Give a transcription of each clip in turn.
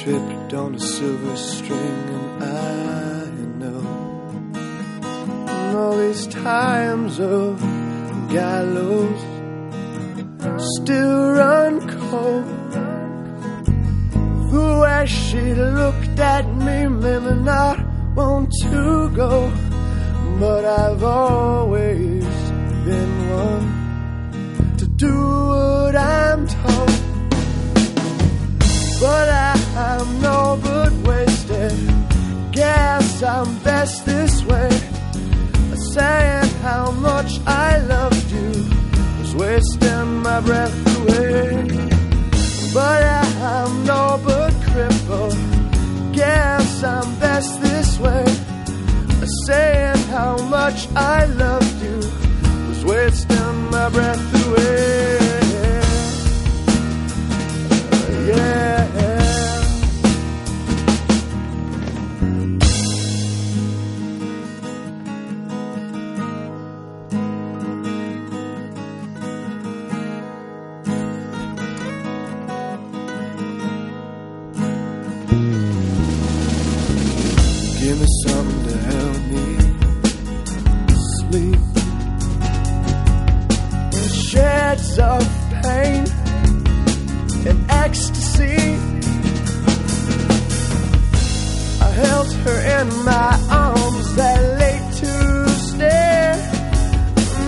tripped on a silver string, and I know in all these times of gallows still run cold. The way she looked at me made me not want to go, but I've always been one to do what I'm told. But I'm no but wasted. Guess I'm best this way. Saying how much I loved you was wasting my breath away. But I'm no but crippled. Guess I'm best this way. Saying how much I loved you was wasting my breath away. Yeah. Give me something to help me sleep. In shades of pain and ecstasy, I held her in my arms that late Tuesday.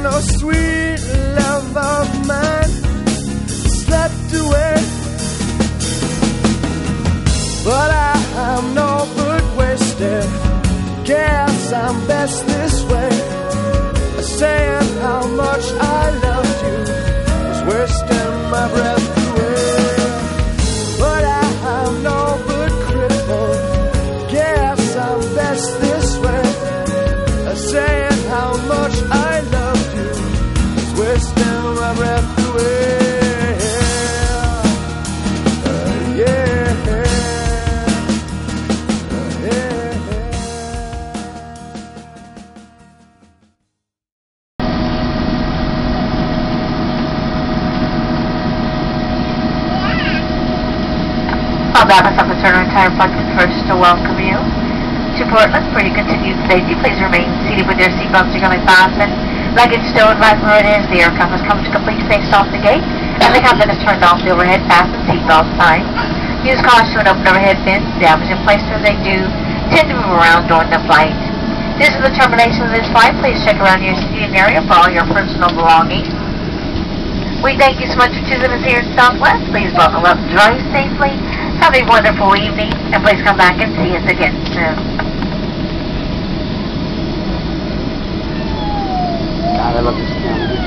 No sweet love of mine slept away. But I'm no good wasted. Guess I'm best this way. Saying how much I loved you was wasting my breath away. But I'm no good crippled. Guess I'm best this way. Saying how much I loved you was wasting my breath away. Alabama Southern Tire Plug first to welcome you to Portland for your continued safety. Please remain seated with your seatbelts securely fastened. Luggage stowed right where it is. The aircraft has come to complete space off the gate, and the captain has turned off the overhead fasten seatbelt sign. Use caution when open overhead bins. Damage in place as they do tend to move around during the flight. This is the termination of this flight. Please check around your seating area for all your personal belongings. We thank you so much for choosing us here in Southwest. Please buckle up, drive safely. Have a wonderful evening, and please come back and see us again soon. God, I love this camera.